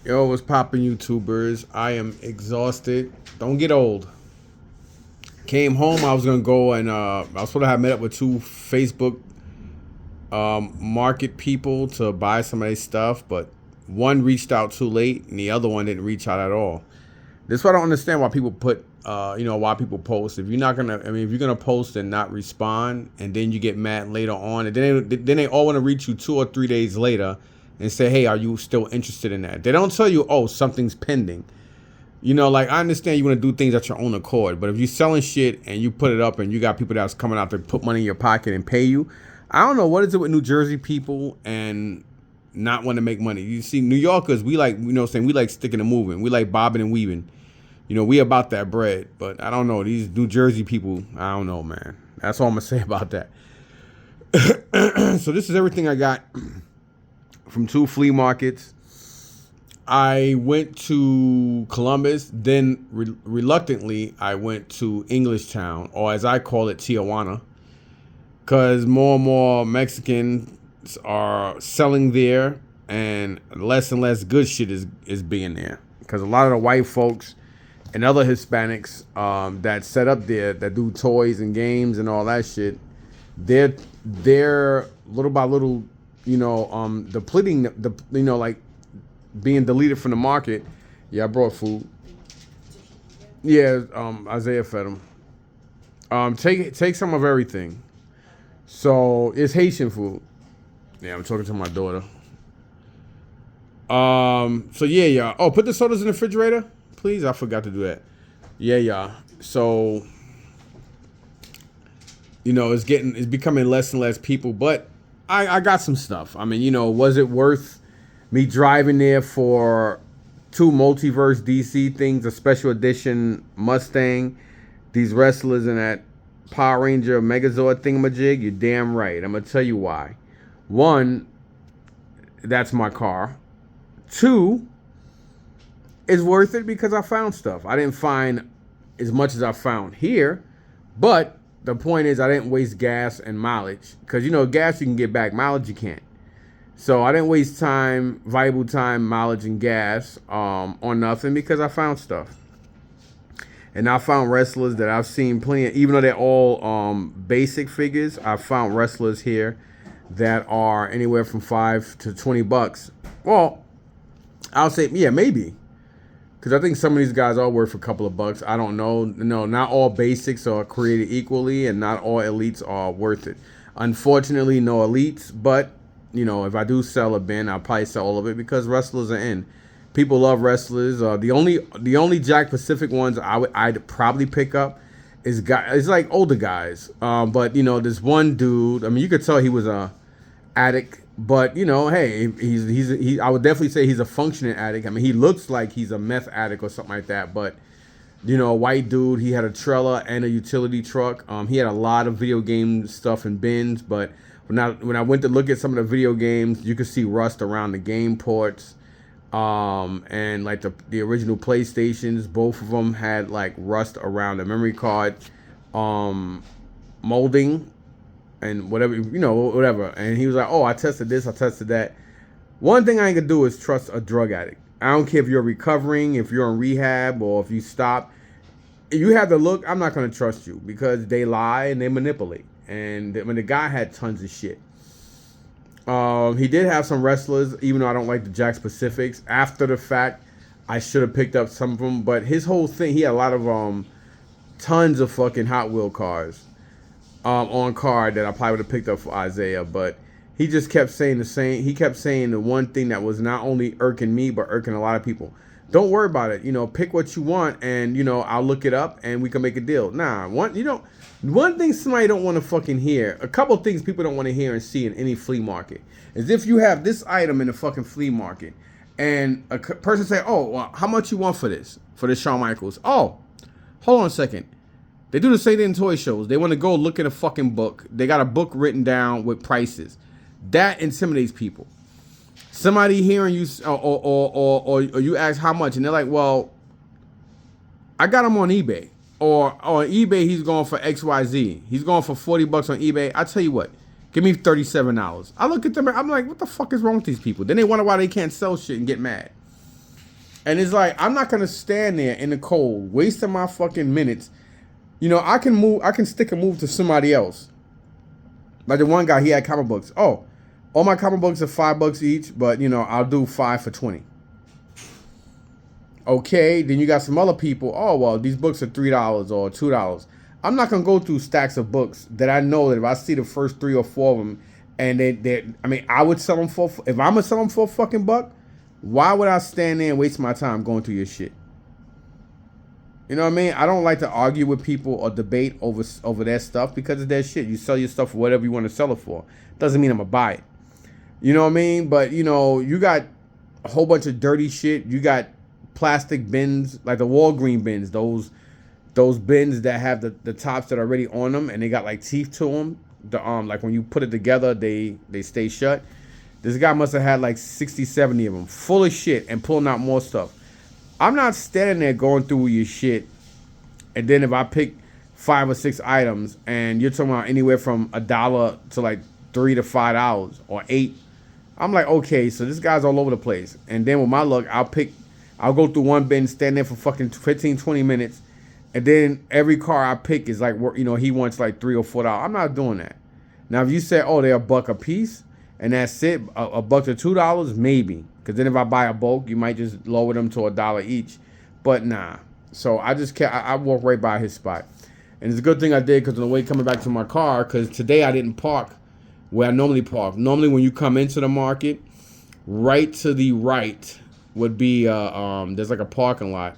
Yo, what's poppin', YouTubers? I am exhausted. Don't get old. Came home. I was gonna go and I was supposed to have met up with two Facebook market people to buy some of their stuff, but one reached out too late and the other one didn't reach out at all. This is why I don't understand why people put, why people post. If you're not gonna, if you're gonna post and not respond, and then you get mad later on, and then they all want to reach you 2 or 3 days later and say, hey, are you still interested in that? They don't tell you, oh, something's pending. Like, I understand you want to do things at your own accord, but if you're selling shit and you put it up and you got people that's coming out to put money in your pocket and pay you, I don't know what is it with New Jersey people and not want to make money. You see, New Yorkers, we like, we like sticking and moving. We like bobbing and weaving. We about that bread, but I don't know. These New Jersey people, I don't know, man. That's all I'm going to say about that. So this is everything I got from two flea markets. I went to Columbus, then reluctantly I went to Englishtown, or as I call it, Tijuana, because more and more Mexicans are selling there, and less good shit is being there. Because a lot of the white folks and other Hispanics that set up there, that do toys and games and all that shit, they're little by little, depleting like being deleted from the market. Yeah, I brought food. Yeah, Isaiah fed them. Take some of everything. So it's Haitian food. Yeah, I'm talking to my daughter. So yeah, y'all. Oh, put the sodas in the refrigerator, please. I forgot to do that. Yeah, y'all. So it's becoming less and less people, but I got some stuff. Was it worth me driving there for two multiverse DC things, a special edition Mustang, these wrestlers, and that Power Ranger Megazord thingamajig? You're damn right. I'm gonna tell you why. One, that's my car. Two, it's worth it because I found stuff. I didn't find as much as I found here, but the point is I didn't waste gas and mileage, because gas you can get back, mileage you can't. So I didn't waste time, valuable time, mileage, and gas on nothing, because I found stuff. And I found wrestlers that I've seen plenty of, even though they're all basic figures, I found wrestlers here that are anywhere from $5 to $20. Well, I'll say, yeah, maybe. Because I think some of these guys are worth a couple of bucks. I don't know. No, not all basics are created equally, and not all elites are worth it. Unfortunately, no elites, but if I do sell a bin, I'll probably sell all of it, because wrestlers are in. People love wrestlers. The only Jack Pacific ones I'd probably pick up is like older guys. But this one dude, you could tell he was a addict, but hey, he's I would definitely say he's a functioning addict. He looks like he's a meth addict or something like that. But a white dude, he had a trailer and a utility truck. He had a lot of video game stuff in bins, but when I went to look at some of the video games, you could see rust around the game ports. And like the original PlayStations, both of them had like rust around the memory card, molding and whatever. And he was like, oh, I tested this, I tested that. One thing I ain't gonna do is trust a drug addict. I don't care if you're recovering, if you're in rehab, or if you stop. If you have the look, I'm not gonna trust you, because they lie and they manipulate. And when the guy had tons of shit. He did have some wrestlers, even though I don't like the Jack Pacifics. After the fact, I should have picked up some of them. But his whole thing, he had a lot of tons of fucking Hot Wheel cars on card that I probably would have picked up for Isaiah. But he just kept saying the same. He kept saying the one thing that was not only irking me, but irking a lot of people. Don't worry about it. Pick what you want, and I'll look it up and we can make a deal. Nah, one thing somebody don't want to fucking hear, a couple things people don't want to hear and see in any flea market, is if you have this item in the fucking flea market and a person say, oh, well, how much you want for this Shawn Michaels? Oh, hold on a second. They do the same thing in toy shows. They want to go look at a fucking book. They got a book written down with prices. That intimidates people. Somebody hearing you, or you ask how much, and they're like, well, I got them on eBay. Or on eBay, he's going for XYZ. He's going for $40 on eBay. I tell you what, give me $37. I look at them, I'm like, what the fuck is wrong with these people? Then they wonder why they can't sell shit and get mad. And it's like, I'm not gonna stand there in the cold, wasting my fucking minutes. You know, I can move, I can stick a move to somebody else. Like the one guy, he had comic books. Oh, all my comic books are $5 each, but you know, I'll do 5 for 20. Okay, then you got some other people. Oh, well, these books are $3 or $2. I'm not gonna go through stacks of books that I know that if I see the first 3 or 4 of them, and I mean, I would sell them for, if I'm gonna sell them for a fucking buck, why would I stand there and waste my time going through your shit? You know what I mean? I don't like to argue with people or debate over their stuff because of their shit. You sell your stuff for whatever you want to sell it for. Doesn't mean I'm gonna buy it. You know what I mean? But you know, you got a whole bunch of dirty shit. You got plastic bins, like the Walgreen bins, those bins that have the tops that are already on them and they got like teeth to them. Like when you put it together, they stay shut. This guy must have had like 60, 70 of them, full of shit and pulling out more stuff. I'm not standing there going through your shit, and then if I pick 5 or 6 items and you're talking about anywhere from $1 to like $3 to $5 or $8, I'm like, okay, so this guy's all over the place. And then with my luck, I'll go through one bin, stand there for fucking 15, 20 minutes, and then every car I pick is like, you know, he wants like $3 or $4. I'm not doing that. Now, if you say, oh, they're $1 a piece, and that's it, $1 to $2, maybe. Because then if I buy a bulk, you might just lower them to $1 each. But nah. So I just can't. I walk right by his spot. And it's a good thing I did because on the way coming back to my car, because today I didn't park where I normally park. Normally when you come into the market, right to the right would be, there's like a parking lot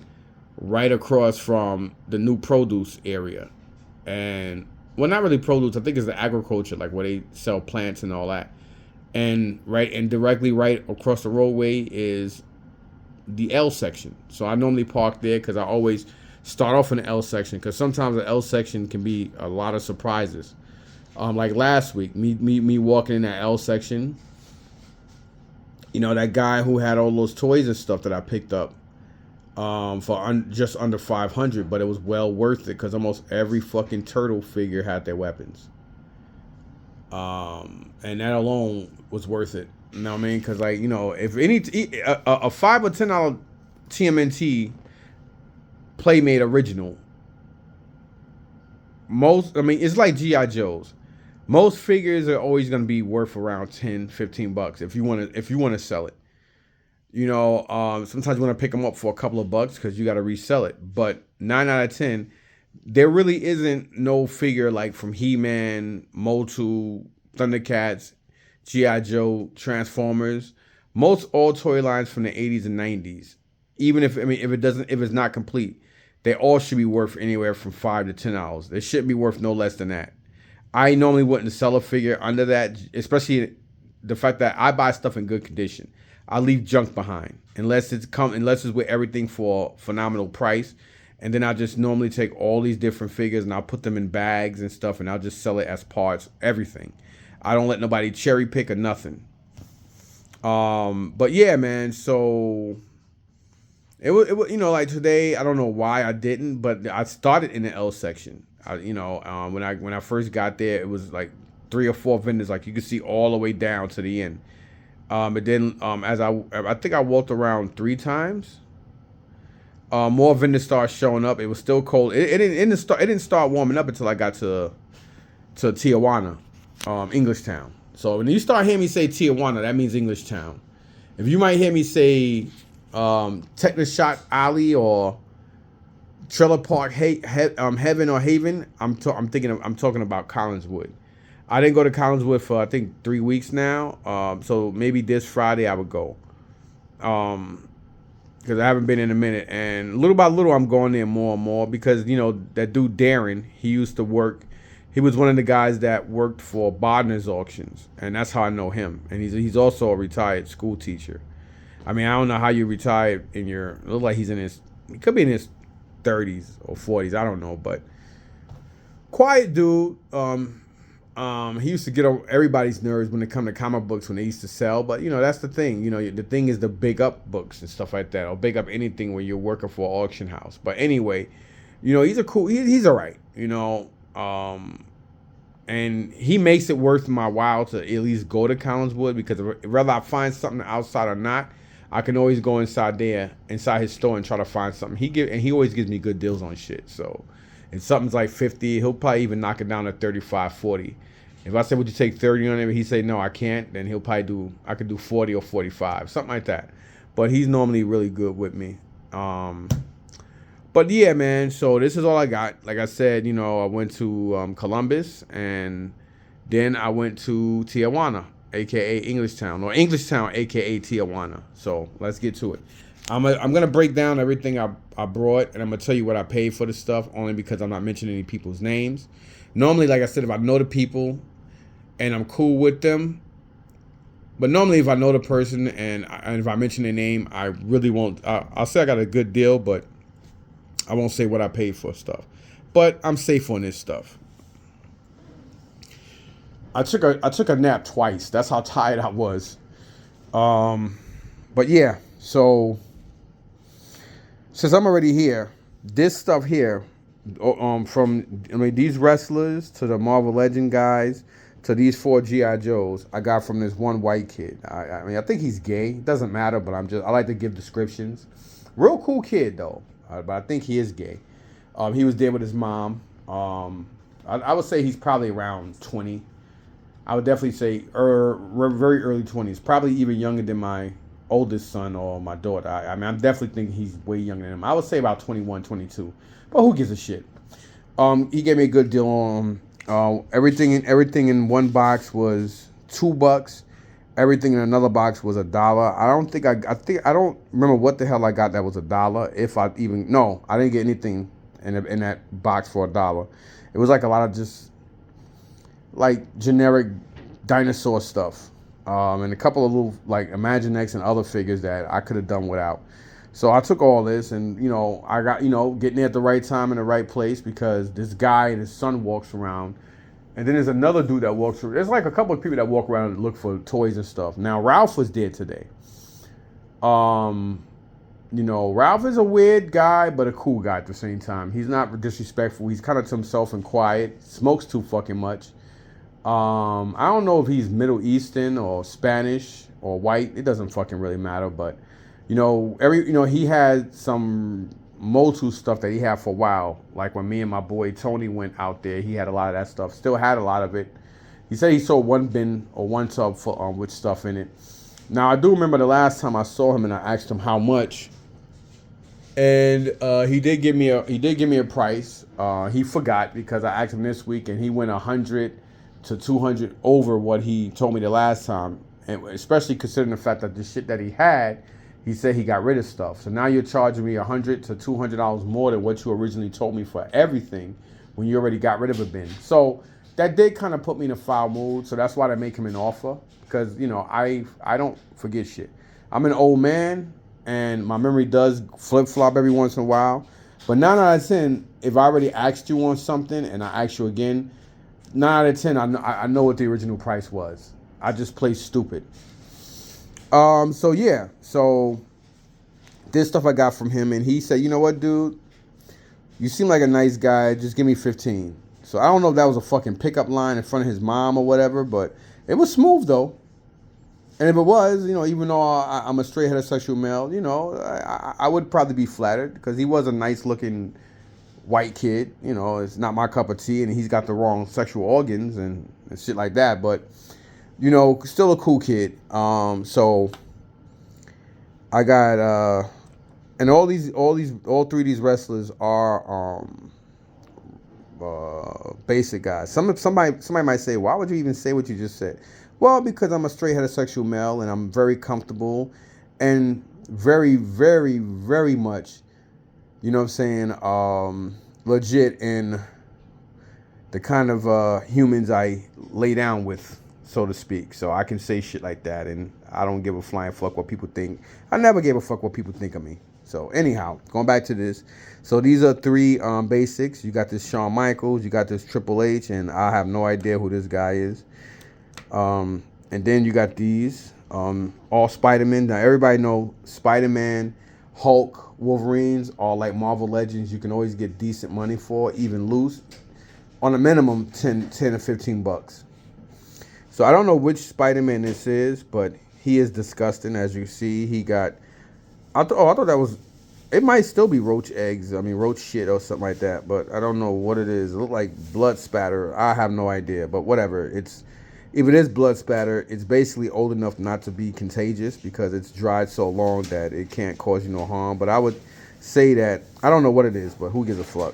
right across from the new produce area. And, well, not really produce. I think it's the agriculture, like where they sell plants and all that. And directly right across the roadway is the L section. So I normally park there because I always start off in the L section because sometimes the L section can be a lot of surprises. Like last week, me walking in that L section, you know, that guy who had all those toys and stuff that I picked up for just under $500, but it was well worth it because almost every fucking turtle figure had their weapons. And that alone was worth it. You know what I mean? Because, like, you know, if any a $5 or $10 TMNT Playmate original, it's like G.I. Joe's. Most figures are always going to be worth around $10-15 if you want to sell it. You know, sometimes you want to pick them up for a couple of bucks because you got to resell it. But 9 out of 10, there really isn't no figure like from He-Man, Motu, Thundercats, G.I. Joe, Transformers. Most all toy lines from the 80s and 90s, even if it's not complete, they all should be worth anywhere from $5 to $10. They shouldn't be worth no less than that. I normally wouldn't sell a figure under that, especially the fact that I buy stuff in good condition. I leave junk behind unless it's with everything for a phenomenal price. And then I just normally take all these different figures and I'll put them in bags and stuff and I'll just sell it as parts, everything. I don't let nobody cherry pick or nothing. But yeah, man, so it was, you know, like today, I don't know why I didn't, but I started in the L section. When I first got there, it was like 3 or 4 vendors, like you could see all the way down to the end. And then as I think I walked around 3 times. More vendors started showing up. It was still cold. It didn't start warming up until I got to Tijuana, Englishtown. So when you start hearing me say Tijuana, that means Englishtown. If you might hear me say Technoshot Alley or Trailer Park Heaven or Haven, I'm talking about Collinswood. I didn't go to Collinswood for I think 3 weeks now. So maybe this Friday I would go. Because I haven't been in a minute, and little by little I'm going there more and more because, you know, that dude Darren, he was one of the guys that worked for Bodner's Auctions, and that's how I know him. And he's also a retired school teacher. I mean, I don't know how you retired look like he could be in his 30s or 40s, I don't know, but quiet dude. He used to get on everybody's nerves when it come to comic books when they used to sell. But, you know, that's the thing. You know, the thing is to big up books and stuff like that, or big up anything when you're working for an auction house. But anyway, you know, he's all right, you know. And he makes it worth my while to at least go to Collinswood because whether I find something outside or not, I can always go inside his store and try to find something. He always gives me good deals on shit. So if something's like 50, he'll probably even knock it down to 35, 40. If I say, would you take 30 on it? He say, no, I can't. Then he'll probably I could do 40 or 45, something like that. But he's normally really good with me. But yeah, man, so this is all I got. Like I said, I went to Columbus, and then I went to Tijuana, a.k.a. Englishtown, or Englishtown, a.k.a. Tijuana. So let's get to it. I'm going to break down everything I brought, and I'm going to tell you what I paid for the stuff, only because I'm not mentioning any people's names. Normally, like I said, if I know the people and I'm cool with them, but normally if I know the person and if I mention their name, I really won't. I'll say I got a good deal, but I won't say what I paid for stuff. But I'm safe on this stuff. I took a nap twice. That's how tired I was. But yeah, so since I'm already here, this stuff here, these wrestlers to the Marvel Legend guys to these 4 G.I. Joes, I got from this one white kid. I think he's gay. It doesn't matter, but I like to give descriptions. Real cool kid though, but I think he is gay. He was there with his mom. I would say he's probably around 20. I would definitely say very early 20s, probably even younger than my oldest son or my daughter. I definitely think he's way younger than him. I would say about 21, 22. But who gives a shit? He gave me a good deal on everything in one box was $2. Everything in another box was $1. I don't remember what the hell I got that was $1. I didn't get anything in that box for $1. It was like a lot of just like generic dinosaur stuff, and a couple of little like Imaginext and other figures that I could have done without. So I took all this, and I got getting there at the right time in the right place, because this guy and his son walks around, and then there's another dude that walks around. There's like a couple of people that walk around and look for toys and stuff. Now Ralph was there today. Ralph is a weird guy, but a cool guy at the same time. He's not disrespectful. He's kind of to himself and quiet. Smokes too fucking much. I don't know if he's Middle Eastern or Spanish or white. It doesn't fucking really matter. But he had some Motu stuff that he had for a while. Like when me and my boy Tony went out there, he had a lot of that stuff. Still had a lot of it. He said he sold one bin or one tub for with stuff in it. Now I do remember the last time I saw him and I asked him how much, and he did give me a price. He forgot, because I asked him this week and he went 100 to 200 over what he told me the last time, and especially considering the fact that the shit that he had, he said he got rid of stuff. So now you're charging me $100 to $200 more than what you originally told me for everything, when you already got rid of a bin. So that did kind of put me in a foul mood. So that's why they make him an offer, because I don't forget shit. I'm an old man, and my memory does flip flop every once in a while. But 9 out of 10, if I already asked you on something and I ask you again, 9 out of 10, I know what the original price was. I just play stupid. So yeah. So this stuff I got from him, and he said, you know what, dude? You seem like a nice guy. Just give me 15. So I don't know if that was a fucking pickup line in front of his mom or whatever, but it was smooth though. And if it was, even though I'm a straight heterosexual male, I would probably be flattered, because he was a nice looking white kid. It's not my cup of tea, and he's got the wrong sexual organs and shit like that. But, still a cool kid. So I got, and all three of these wrestlers are basic guys. Somebody might say, why would you even say what you just said? Well, because I'm a straight heterosexual male, and I'm very comfortable and very, very, very much, legit in the kind of humans I lay down with, so to speak. So I can say shit like that, and I don't give a flying fuck what people think. I never gave a fuck what people think of me. So anyhow, going back to this. So these are 3 basics. You got this Shawn Michaels, you got this Triple H, and I have no idea who this guy is. And then you got these all Spider-Man. Now everybody know Spider-Man, Hulk, Wolverines are like Marvel Legends. You can always get decent money for, even loose, on a minimum 10 to $15. So I don't know which Spider-Man this is, but He is disgusting, as you see. He got. I thought that was. It might still be roach eggs. I mean, roach shit or something like that. But I don't know what it is. It looked like blood spatter. I have no idea. But whatever. If it is blood spatter, it's basically old enough not to be contagious because it's dried so long that it can't cause you no harm. But I would say that I don't know what it is, but who gives a fuck?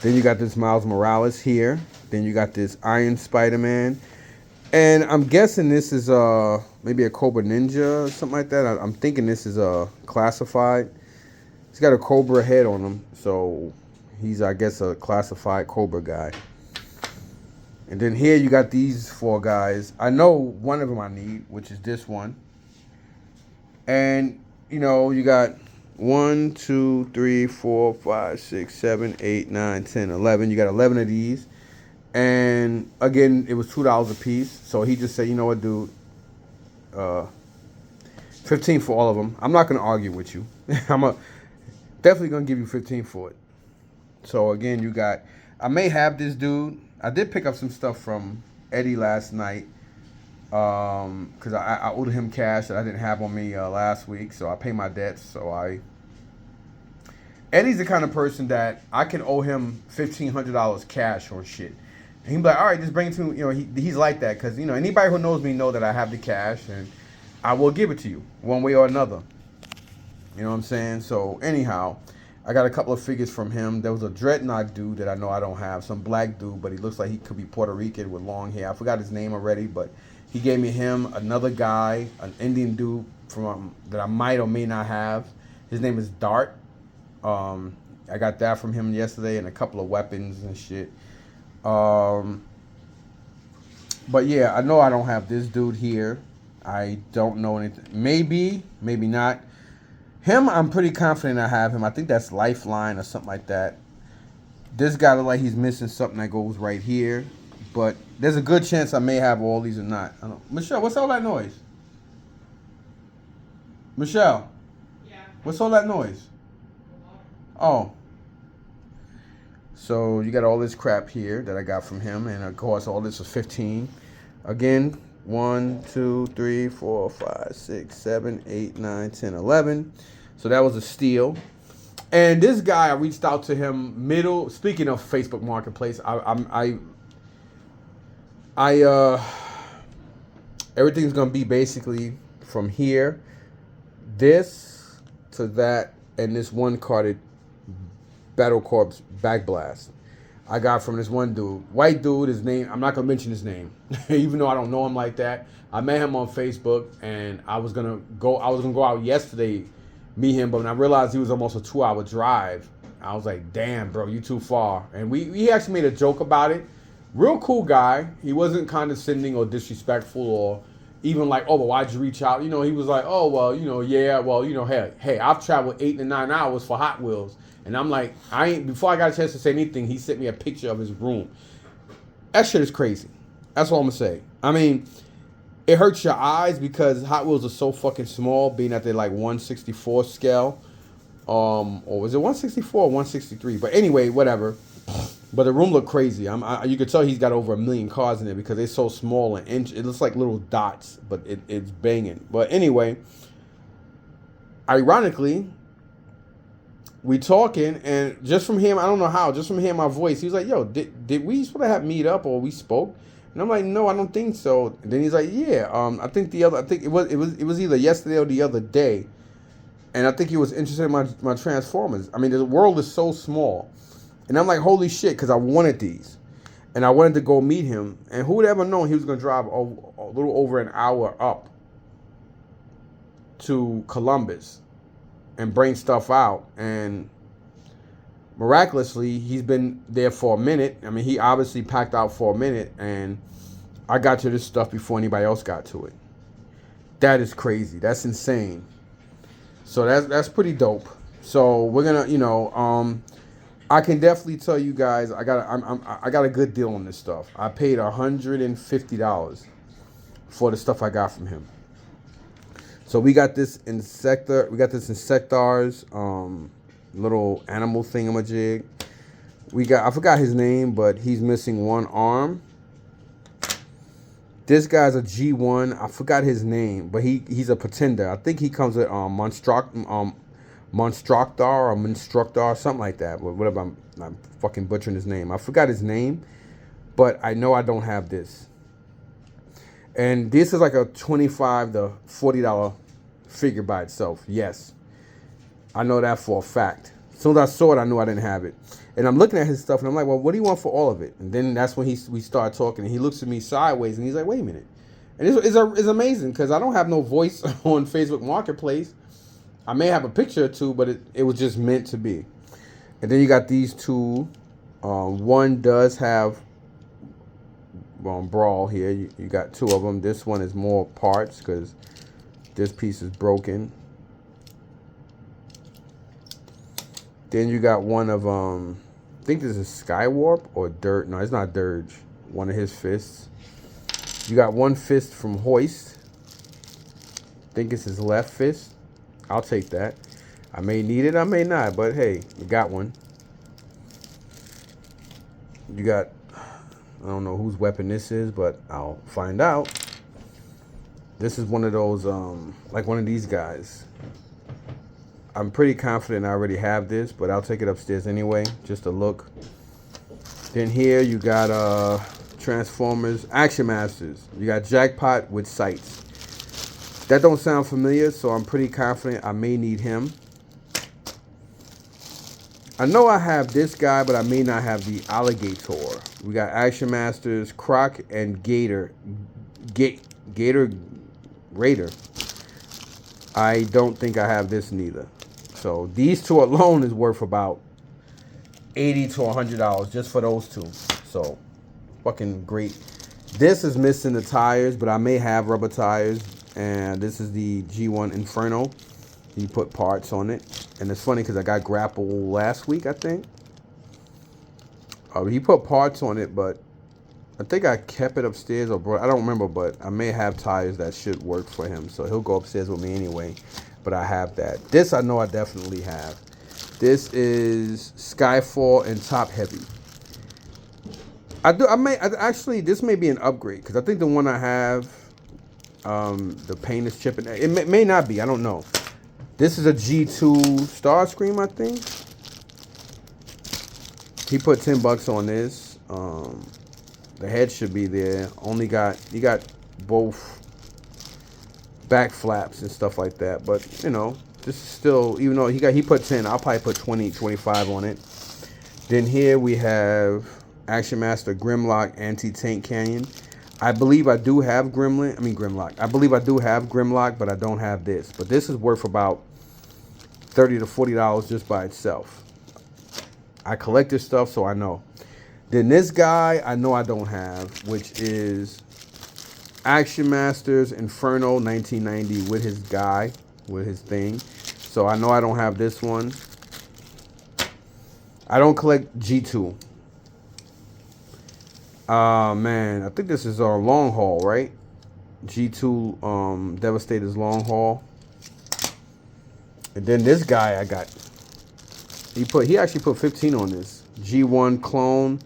Then you got this Miles Morales here. Then you got this Iron Spider-Man. And I'm guessing this is maybe a Cobra Ninja or something like that. I'm thinking this is classified. He's got a Cobra head on him, so he's, I guess, a classified Cobra guy. And then here you got these 4 guys. I know one of them I need, which is this one. And, you know, you got 1, 2, 3, 4, 5, 6, 7, 8, 9, 10, 11. You got 11 of these. And, again, it was $2 a piece. So he just said, you know what, dude, 15 for all of them. I'm not going to argue with you. Definitely going to give you 15 for it. So, again, you got, I may have this dude. I did pick up some stuff from Eddie last night because I owed him cash that I didn't have on me last week. So I pay my debts. So Eddie's the kind of person that I can owe him $1,500 cash or shit. And he'd be like, all right, just bring it to me. You know, he's like that because, you know, anybody who knows me know that I have the cash and I will give it to you one way or another. You know what I'm saying? So anyhow, I got a couple of figures from him. There was a dreadnought dude that I know I don't have. Some black dude, but he looks like he could be Puerto Rican with long hair. I forgot his name already, but he gave me him. Another guy, an Indian dude from that I might or may not have. His name is Dart. I got that from him yesterday and a couple of weapons and shit. But yeah, I know I don't have this dude here. I don't know anything. Maybe not. Him, I'm pretty confident I have him. I think that's Lifeline or something like that. This guy looks like he's missing something that goes right here. But there's a good chance I may have all these or not. I don't. Michelle, what's all that noise? Michelle? Yeah. What's all that noise? Oh. So you got all this crap here that I got from him. And of course, all this was 15. Again, 1, 2, 3, 4, 5, 6, 7, 8, 9, 10, 11. So that was a steal. And this guy, I reached out to him speaking of Facebook Marketplace, everything's going to be basically from here, this to that, and this one carded Battle Corps Backblast. I got from this one dude, white dude. His name, I'm not gonna mention his name, even though I don't know him like that. I met him on Facebook, and I was gonna go out yesterday, meet him, but when I realized he was almost a 2-hour drive, I was like, damn, bro, you too far. And we actually made a joke about it. Real cool guy. He wasn't condescending or disrespectful or even like, oh, but why'd you reach out? You know, he was like, oh, well, you know, yeah, well, you know, hey, I've traveled 8 to 9 hours for Hot Wheels. And I'm like, before I got a chance to say anything, he sent me a picture of his room. That shit is crazy. That's all I'm going to say. I mean, it hurts your eyes because Hot Wheels are so fucking small, being at their like 1/64 scale. Or was it 1/64 or 1/63? But anyway, whatever. But the room looked crazy. You could tell he's got over 1 million cars in it because they're so small and it looks like little dots, but it's banging. But anyway, ironically, we talking, and just from him, I don't know how, just from hearing my voice, he was like, yo, did we sort of have meet up or we spoke? And I'm like, no, I don't think so. And then he's like, yeah, I think it was either yesterday or the other day. And I think he was interested in my Transformers. I mean, the world is so small. And I'm like, holy shit, because I wanted these. And I wanted to go meet him. And who would ever know he was going to drive a little over an hour up to Columbus and bring stuff out. And miraculously, he's been there for a minute. I mean, he obviously packed out for a minute. And I got to this stuff before anybody else got to it. That is crazy. That's insane. So that's pretty dope. So we're going to, I can definitely tell you guys, I got a good deal on this stuff. I paid $150 for the stuff I got from him. So we got this Insectors, little animal thingamajig. I forgot his name, but he's missing one arm. This guy's a G1. I forgot his name, but he's a pretender. I think he comes with Monstructor or Monstructor, something like that. Whatever, I'm fucking butchering his name. I forgot his name, but I know I don't have this. And this is like a $25 to $40 figure by itself. Yes, I know that for a fact. As soon as I saw it, I knew I didn't have it. And I'm looking at his stuff, and I'm like, well, what do you want for all of it? And then that's when we start talking, and he looks at me sideways, and he's like, wait a minute. And it's amazing, because I don't have no voice on Facebook Marketplace. I may have a picture or two, but it was just meant to be. And then you got these two. One does have Brawl here. You got two of them. This one is more parts, because this piece is broken. Then you got one of, I think this is Skywarp or Dirt. No, it's not Dirge. One of his fists. You got one fist from Hoist. I think it's his left fist. I'll take that. I may need it, I may not, but hey, you got one. You got, I don't know whose weapon this is, but I'll find out. This is one of those, like one of these guys. I'm pretty confident I already have this, but I'll take it upstairs anyway, just to look. Then here you got Transformers, Action Masters. You got Jackpot with sights. That don't sound familiar, so I'm pretty confident I may need him. I know I have this guy, but I may not have the Alligator. We got Action Masters, Croc, and Gator. Gator Raider. I don't think I have this neither. So these two alone is worth about $80 to $100 just for those two. So fucking great. This is missing the tires, but I may have rubber tires. And this is the G1 Inferno. He put parts on it. And it's funny because I got Grapple last week, I think. He put parts on it, but I think I kept it upstairs or brought, I don't remember, but I may have tires that should work for him. So he'll go upstairs with me anyway. But I have that. This I know I definitely have. This is Skyfall and Top Heavy. Actually, this may be an upgrade because I think the one I have, the paint is chipping. It may not be. I don't know. This is a G2 Starscream, I think. He put $10 on this. The head should be there. You got both back flaps and stuff like that. But you know, this is still, even though he put 10, I'll probably put 20, 25 on it. Then here we have Action Master Grimlock Anti-Tank Canyon. I believe I do have Grimlock. I believe I do have Grimlock, but I don't have this. But this is worth about $30 to $40 just by itself. I collect this stuff, so I know. Then this guy, I know I don't have, which is Action Masters Inferno 1990 with his guy, with his thing. So I know I don't have this one. I don't collect G2. Man, I think this is our long haul, right? G2 Devastator's long haul. And then this guy I got. He actually put 15 on this. G1 clone.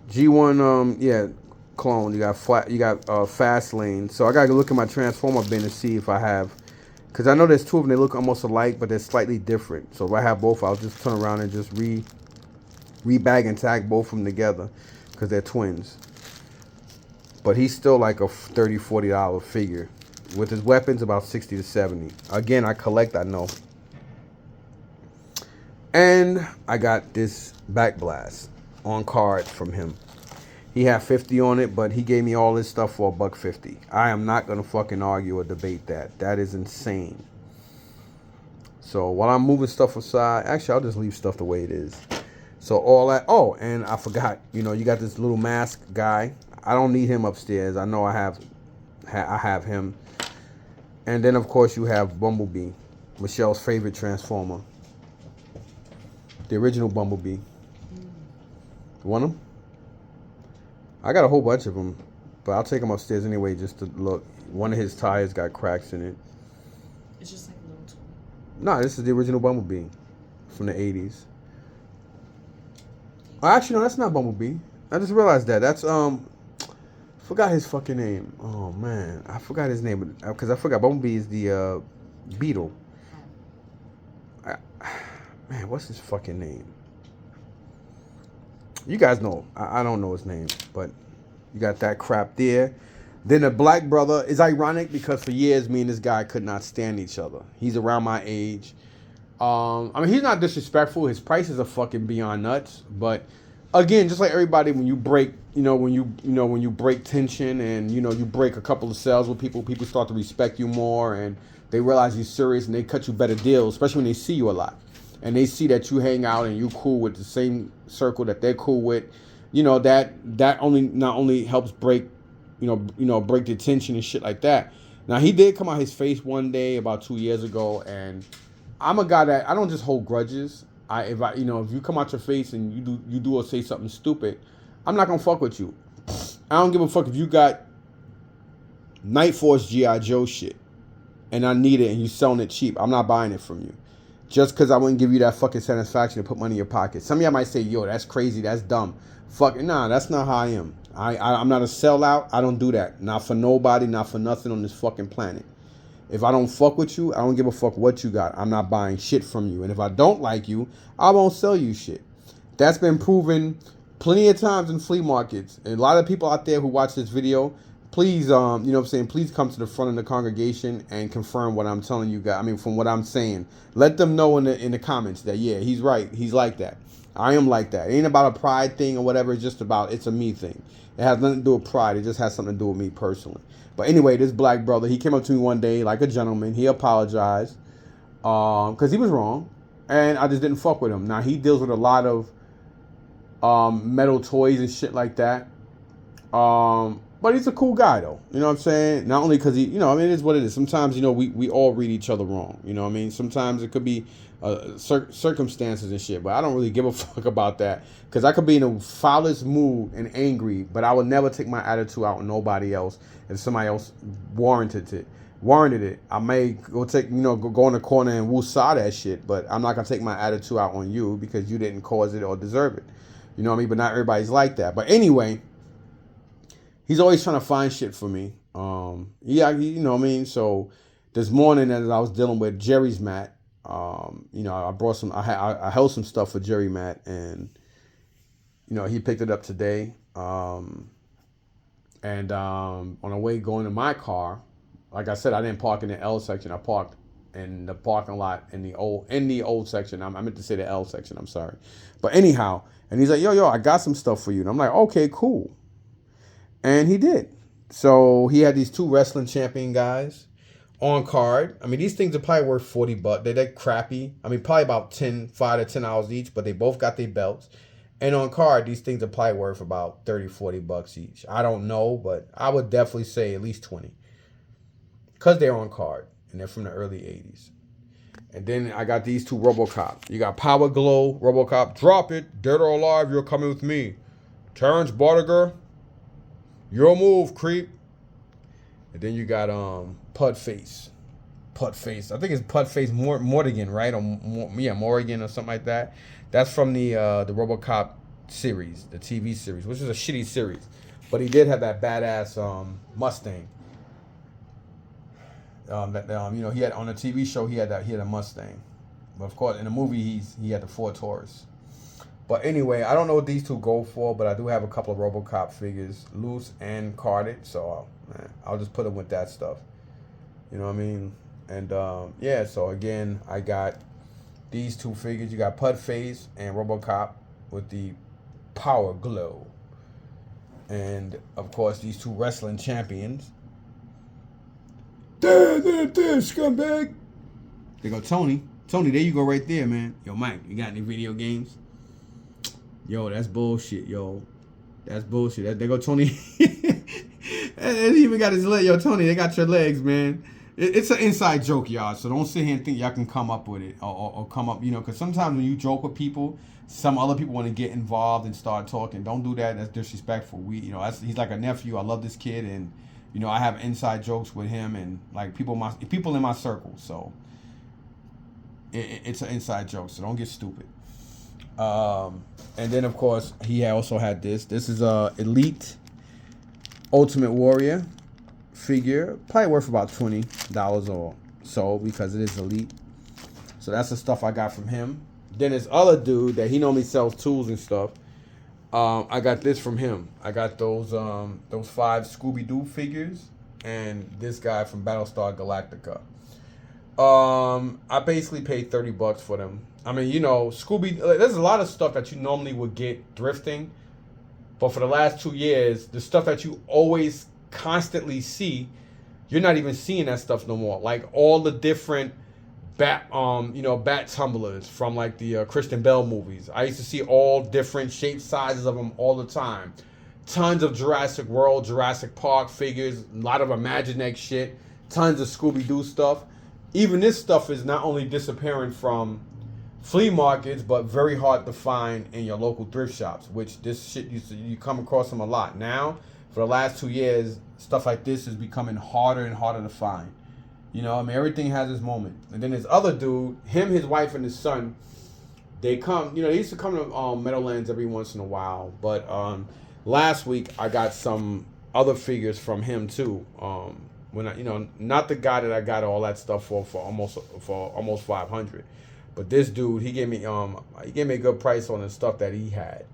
G1 clone. You got fast lane. So I gotta look at my transformer bin to see if I have, because I know there's two of them. They look almost alike, but they're slightly different. So if I have both, I'll just turn around and just re-bag and tag both of them together, because they're twins. But he's still like a $30, $40 figure. With his weapons, about 60 to 70. Again, I collect, I know. And I got this back blast on card from him. He had 50 on it, but he gave me all this stuff for $1.50. I am not gonna fucking argue or debate that. That is insane. So while I'm moving stuff aside, actually I'll just leave stuff the way it is. So all that. Oh, and I forgot. You know, you got this little mask guy. I don't need him upstairs. I know I have him. And then of course you have Bumblebee, Michelle's favorite Transformer. The original Bumblebee. You want him? I got a whole bunch of them, but I'll take them upstairs anyway just to look. One of his tires got cracks in it. It's just like a little tool. No, this is the original Bumblebee from the 80s. Oh, actually, no, that's not Bumblebee. I just realized that. That's Forgot his fucking name. Oh man, I forgot his name because I forgot Bumblebee is the beetle. I, man, what's his fucking name? You guys know. I don't know his name, but you got that crap there. Then the black brother is ironic because for years me and this guy could not stand each other. He's around my age. I mean, he's not disrespectful. His prices are fucking beyond nuts. But again, just like everybody, when you break, when you break tension and you break a couple of sales with people, people start to respect you more and they realize you're serious and they cut you better deals, especially when they see you a lot and they see that you hang out and you cool with the same circle that they're cool with. That only not only helps break, break the tension and shit like that. Now he did come out his face one day about 2 years ago and I'm a guy that I don't just hold grudges. If you come out your face and you do or say something stupid, I'm not gonna fuck with you. I don't give a fuck if you got Night Force GI Joe shit and I need it and you selling it cheap. I'm not buying it from you. Just because I wouldn't give you that fucking satisfaction to put money in your pocket. Some of y'all might say, yo, that's crazy, that's dumb. Fuck, nah, that's not how I am. I'm not a sellout. I don't do that. Not for nobody, not for nothing on this fucking planet. If I don't fuck with you, I don't give a fuck what you got. I'm not buying shit from you. And if I don't like you, I won't sell you shit. That's been proven plenty of times in flea markets. And a lot of people out there who watch this video, please, please come to the front of the congregation and confirm what I'm telling you guys. I mean, from what I'm saying. Let them know in the comments that, yeah, he's right. He's like that. I am like that. It ain't about a pride thing or whatever. It's just about, it's a me thing. It has nothing to do with pride. It just has something to do with me personally. But anyway, this black brother, he came up to me one day like a gentleman. He apologized because he was wrong. And I just didn't fuck with him. Now, he deals with a lot of metal toys and shit like that. But he's a cool guy, though. You know what I'm saying? Not only because he, it is what it is. Sometimes, we all read each other wrong. You know what I mean? Sometimes it could be circumstances and shit. But I don't really give a fuck about that. Because I could be in the foulest mood and angry. But I would never take my attitude out on nobody else if somebody else warranted it. I may go go in the corner and woo-saw that shit. But I'm not going to take my attitude out on you because you didn't cause it or deserve it. You know what I mean? But not everybody's like that. But anyway, he's always trying to find shit for me. You know what I mean? So this morning as I was dealing with Jerry's mat, I brought I held some stuff for Jerry mat and, he picked it up today. On the way going to my car, like I said, I didn't park in the L section. I parked in the parking lot in the old section. I meant to say the L section. I'm sorry. But anyhow, and he's like, yo, I got some stuff for you. And I'm like, okay, cool. And he did. So he had these two wrestling champion guys on card. I mean, these things are probably worth $40. They're crappy. I mean, probably about $5 to $10 each, but they both got their belts. And on card, these things are probably worth about $30-$40 each. I don't know, but I would definitely say at least 20. Because they're on card. And they're from the early 80s. And then I got these two RoboCop. You got Power Glow, RoboCop. Drop it. Dead or alive, you're coming with me. Terrence Bartiger. Your move, creep. And then you got Pudface. I think it's Pudface Mortigan, right? Or Morrigan or something like that. That's from the RoboCop series, the TV series, which is a shitty series. But he did have that badass Mustang. He had on the TV show he had a Mustang. But of course in the movie he had the Ford Taurus. But anyway, I don't know what these two go for, but I do have a couple of RoboCop figures, loose and carded. So I'll just put them with that stuff. You know what I mean? And so again, I got these two figures. You got Pudface and RoboCop with the Power Glow. And of course, these two wrestling champions. There, scumbag. There go Tony. Tony, there you go right there, man. Yo, Mike, you got any video games? Yo, that's bullshit, yo. That's bullshit. There go Tony. And he even got his leg. Yo, Tony, they got your legs, man. It's an inside joke, y'all. So don't sit here and think y'all can come up with it or come up, because sometimes when you joke with people, some other people want to get involved and start talking. Don't do that. That's disrespectful. He's like a nephew. I love this kid, and I have inside jokes with him and like people in my circle. So it's an inside joke. So don't get stupid. And then of course he also had this. This is Elite Ultimate Warrior figure, probably worth about $20 or so because it is elite. So that's the stuff I got from him. Then this other dude that he normally sells tools and stuff. I got this from him. I got those 5 Scooby-Doo figures and this guy from Battlestar Galactica. I basically paid $30 for them. I mean, you know, there's a lot of stuff that you normally would get thrifting, but for the last 2 years, the stuff that you always constantly see, you're not even seeing that stuff no more. Like all the different bat tumblers from like the Christian Bale movies. I used to see all different shapes, sizes of them all the time. Tons of Jurassic World, Jurassic Park figures, a lot of Imaginext shit, tons of Scooby-Doo stuff. Even this stuff is not only disappearing from flea markets, but very hard to find in your local thrift shops, which this shit you come across them a lot. Now, for the last 2 years, stuff like this is becoming harder and harder to find. You know, I mean, everything has its moment. And then this other dude, him, his wife, and his son, they come, you know, they used to come to Meadowlands every once in a while. But last week, I got some other figures from him, too. When I, you know, not the guy that I got all that stuff for almost $500. But this dude, he gave me a good price on the stuff that he had.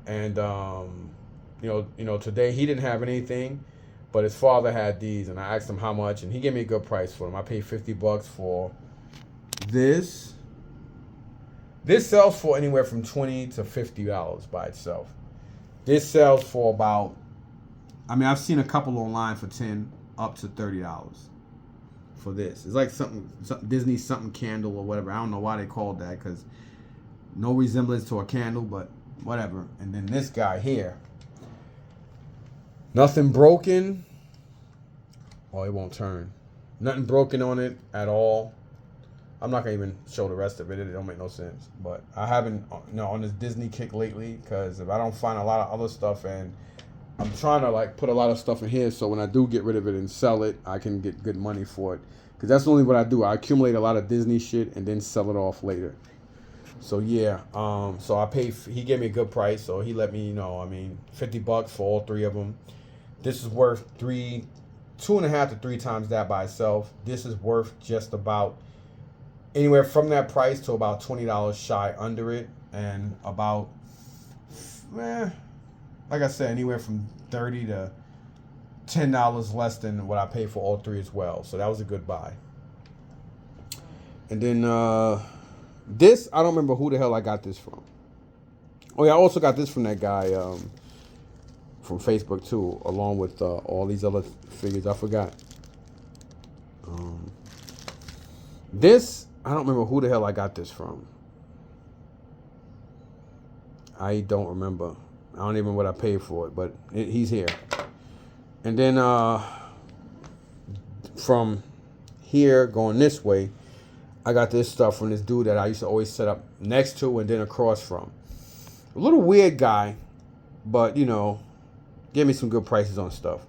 And you know, today he didn't have anything, but his father had these, and I asked him how much, and he gave me a good price for them. I paid $50 for this. This sells for anywhere from $20 to $50 by itself. This sells for about, I mean, I've seen a couple online for $10 up to $30. For this, it's like something Disney something candle or whatever. I don't know why they called that, because no resemblance to a candle, but whatever. And then this guy here, nothing broken. Oh, it won't turn. Nothing broken on it at all. I'm not gonna even show the rest of it. It don't make no sense. But I haven't, you know, on this Disney kick lately, because if I don't find a lot of other stuff, and I'm trying to like put a lot of stuff in here, so when I do get rid of it and sell it, I can get good money for it. Because that's only what I do. I accumulate a lot of Disney shit and then sell it off later. So yeah, so I paid. He gave me a good price, so he let me, you know, I mean, $50 for all 3 of them. This is worth 2.5 to 3 times that by itself. This is worth just about anywhere from that price to about $20 shy under it, and about, like I said, anywhere from $30 to $10 less than what I paid for all 3 as well. So that was a good buy. And then this, I don't remember who the hell I got this from. Oh yeah, I also got this from that guy from Facebook too, along with all these other figures. I forgot. This, I don't remember who the hell I got this from. I don't remember. I don't even know what I paid for it, but he's here. And then from here going this way, I got this stuff from this dude that I used to always set up next to and then across from. A little weird guy, but you know, gave me some good prices on stuff.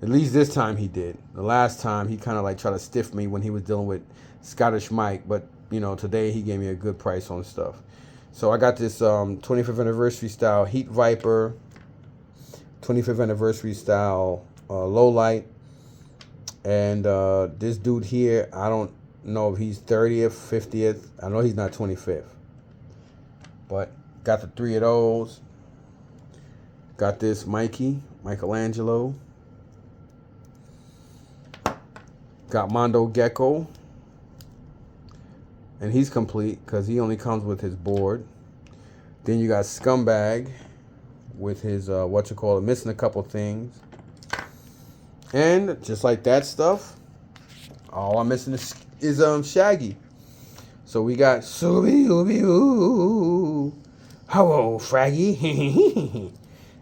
At least this time he did. The last time he kind of like tried to stiff me when he was dealing with Scottish Mike, but you know, today he gave me a good price on stuff. So I got this 25th anniversary style Heat Viper, 25th anniversary style low light, and this dude here, I don't know if he's 30th, 50th. I know he's not 25th, but got the 3 of those. Got this Michelangelo. Got Mondo Gecko, and he's complete because he only comes with his board. Then you got Scumbag with his missing a couple things. And just like that stuff, all I'm missing is Shaggy. So we got Scooby Ooby hello Fraggy.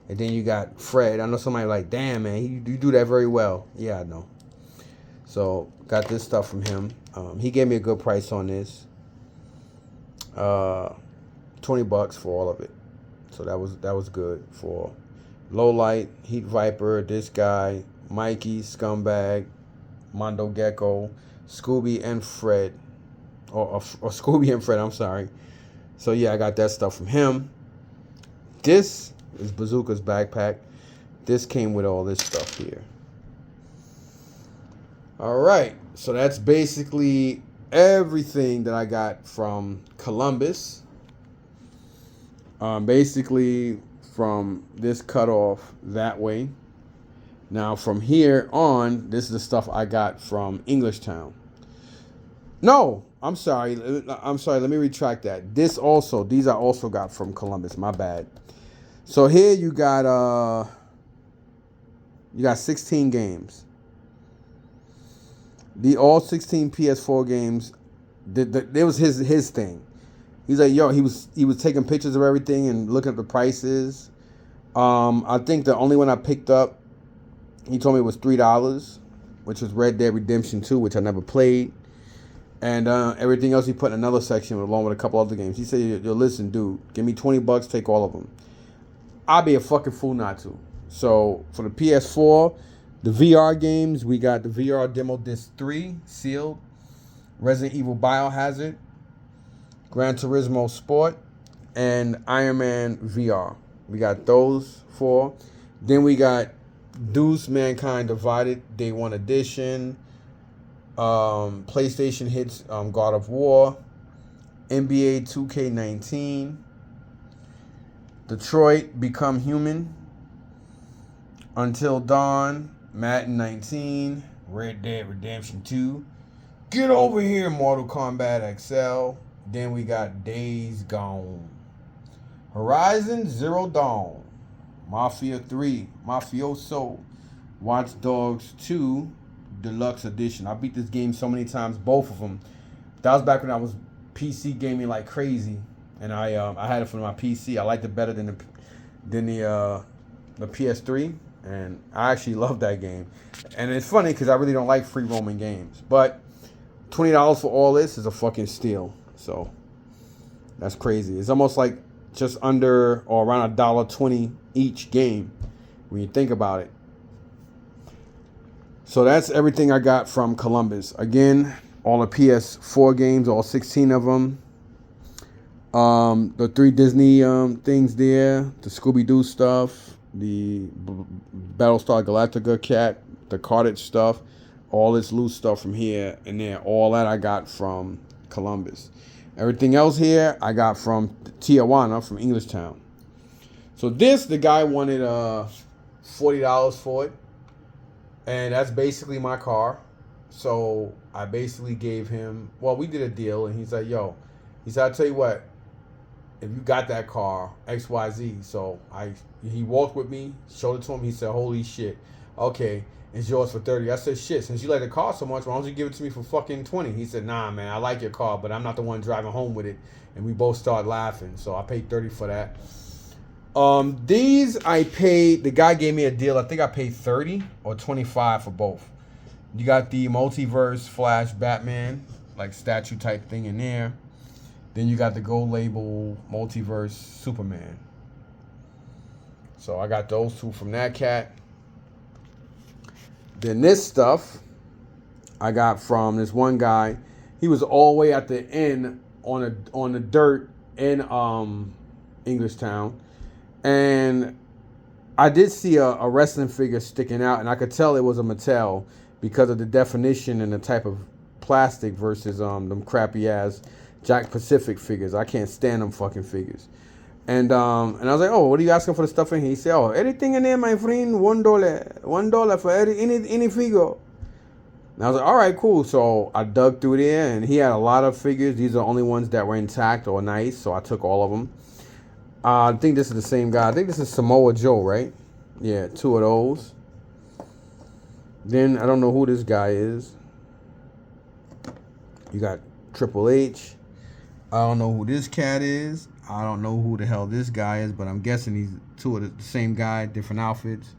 And then you got Fred. I know somebody like, damn man, you do that very well. Yeah, I know. So got this stuff from him. He gave me a good price on this. $20 for all of it. So that was good for low light, Heat Viper, this guy, Mikey, Scumbag, Mondo Gecko, Scooby and Fred, or Scooby and Fred. I'm sorry. So yeah, I got that stuff from him. This is Bazooka's backpack. this came with all this stuff here. All right, so that's basically everything that I got from Columbus. Basically from this cutoff that way. Now from here on, this is the stuff I got from Englishtown. No, I'm sorry. Let me retract that. These I also got from Columbus. My bad. So here you got 16 games. All 16 PS4 games. It was his thing. He's like, yo, he was taking pictures of everything and looking at the prices. I think the only one I picked up, he told me it was $3, which was Red Dead Redemption 2, which I never played. And everything else he put in another section along with a couple other games. He said, yo, listen, dude, give me $20, take all of them. I'd be a fucking fool not to. So for the PS4, the VR games, we got the VR Demo Disc 3 sealed, Resident Evil Biohazard, Gran Turismo Sport, and Iron Man VR. We got those 4. Then we got Deuce Mankind Divided Day 1 Edition, PlayStation Hits God of War, NBA 2K19, Detroit Become Human, Until Dawn, Madden 19, Red Dead Redemption 2, Get Over Here, Mortal Kombat XL. Then we got Days Gone, Horizon Zero Dawn, Mafia 3, Mafioso, Watch Dogs 2, Deluxe Edition. I beat this game so many times, both of them. That was back when I was PC gaming like crazy, and I had it for my PC. I liked it better than the PS3, and I actually love that game. And it's funny because I really don't like free roaming games, but $20 for all this is a fucking steal. So that's crazy. It's almost like just under or around $1.20 each game when you think about it. So that's everything I got from Columbus. Again, all the PS4 games, all 16 of them. The 3 Disney things there, the Scooby-Doo stuff, the Battlestar Galactica cat, the cartage stuff, all this loose stuff from here and there. All that I got from Columbus. Everything else here I got from Tijuana, from Englishtown. So this, the guy wanted $40 for it. And that's basically my car. So I basically gave him, well, we did a deal, and he's like, yo, he said, I'll tell you what, if you got that car, XYZ. So he walked with me, showed it to him. He said, holy shit. Okay, it's yours for 30. I said, shit, since you like the car so much, why don't you give it to me for fucking 20? He said, nah, man, I like your car, but I'm not the one driving home with it. And we both started laughing. So I paid 30 for that. These I paid, the guy gave me a deal. I think I paid 30 or 25 for both. You got the Multiverse Flash Batman, like statue type thing in there. Then you got the gold label Multiverse Superman. So I got those 2 from that cat. Then this stuff I got from this one guy. He was all the way at the end on the dirt in Englishtown. And I did see a wrestling figure sticking out, and I could tell it was a Mattel because of the definition and the type of plastic versus them crappy ass Jack Pacific figures. I can't stand them fucking figures. And I was like, oh, what are you asking for the stuff in here? He said, oh, everything in there, my friend, $1. $1 for any figure. And I was like, all right, cool. So I dug through there, and he had a lot of figures. These are the only ones that were intact or nice, so I took all of them. I think this is the same guy. I think this is Samoa Joe, right? Yeah, 2 of those. Then I don't know who this guy is. You got Triple H. I don't know who this cat is. I don't know who the hell this guy is, but I'm guessing he's 2 of the same guy, different outfits.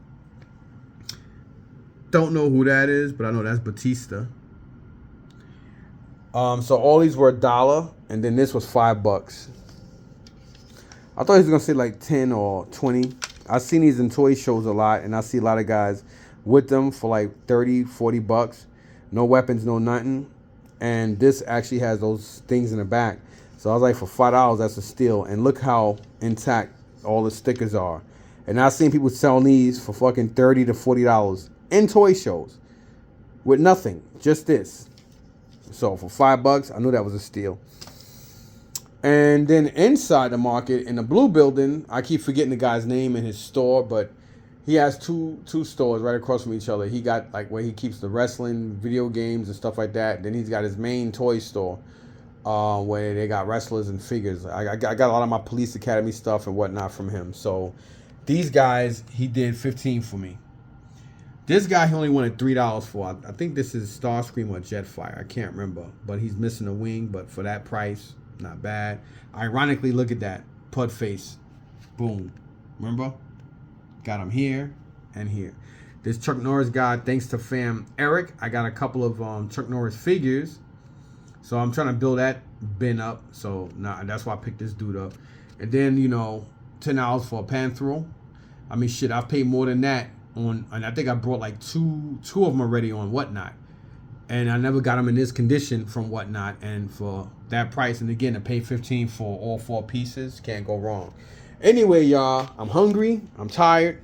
Don't know who that is, but I know that's Batista. So all these were $1, and then this was $5. I thought he was gonna say like 10 or 20. I've seen these in toy shows a lot, and I see a lot of guys with them for like 30, $40. No weapons, no nothing. And this actually has those things in the back. So I was like, for $5, that's a steal. And look how intact all the stickers are. And I've seen people selling these for fucking $30 to $40 in toy shows with nothing, just this. So for $5, I knew that was a steal. And then inside the market in the blue building, I keep forgetting the guy's name in his store, but he has two stores right across from each other. He got like where he keeps the wrestling, video games, and stuff like that. Then he's got his main toy store where they got wrestlers and figures. I got a lot of my Police Academy stuff and whatnot from him. So these guys, he did 15 for me. This guy he only wanted $3 for. I think this is Starscream or Jetfire. I can't remember, but he's missing a wing. But for that price, not bad. Ironically, look at that Pud face. Boom. Remember? Got him here and here. This Chuck Norris guy, thanks to fam Eric, I got a couple of Chuck Norris figures. So I'm trying to build that bin up. So that's why I picked this dude up. And then, $10 for a Panthro. I mean, shit, I've paid more than that on, and I think I brought like two of them already on Whatnot. And I never got them in this condition from Whatnot. And for that price, and again, to pay 15 for all 4 pieces, can't go wrong. Anyway, y'all, I'm hungry. I'm tired.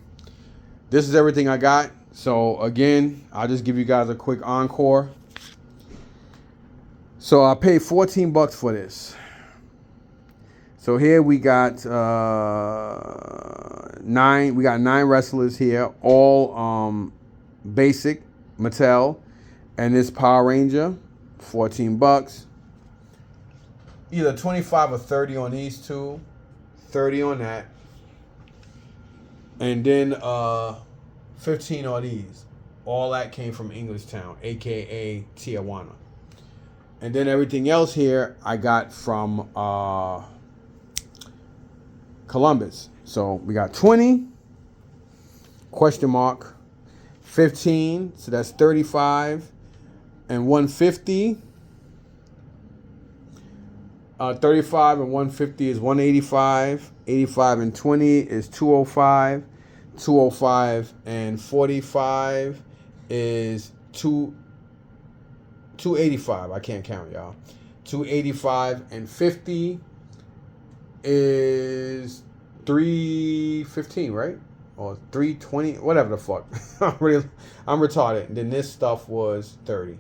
This is everything I got. So, again, I'll just give you guys a quick encore. So, I paid $14 for this. So, here we got 9. We got 9 wrestlers here, all basic Mattel. And this Power Ranger, $14. Either 25 or 30 on these two. 30 on that. And then 15 on these. All that came from Englishtown, aka Tijuana. And then everything else here I got from Columbus. So we got 20, question mark, 15, so that's 35, and 150. 35 and 150 is 185. 85 and 20 is 205. 205 and 45 is 285. I can't count, y'all. 285 and 50 is 315, right? Or 320, whatever the fuck. I'm retarded. And then this stuff was 30.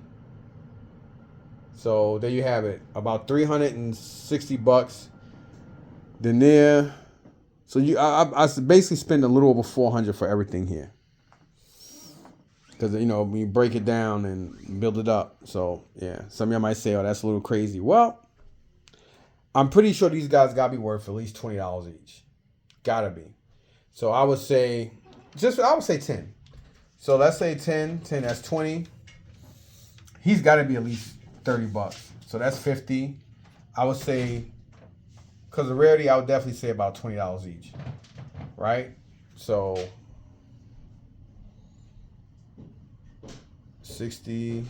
So there you have it. About $360. Then there. So I basically spend a little over $400 for everything here. Because, when you break it down and build it up. So, yeah. Some of y'all might say, oh, that's a little crazy. Well, I'm pretty sure these guys got to be worth at least $20 each. Gotta be. So I would say 10. So let's say 10, that's 20. He's got to be at least $30. So that's 50. I would say, because of rarity, I would definitely say about $20 each. Right? So 60,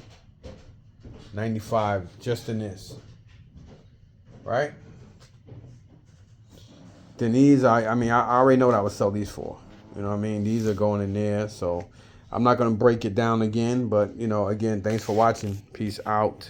95 just in this. Right? Then these, I already know what I would sell these for. You know what I mean? These are going in there. So I'm not going to break it down again. But, again, thanks for watching. Peace out.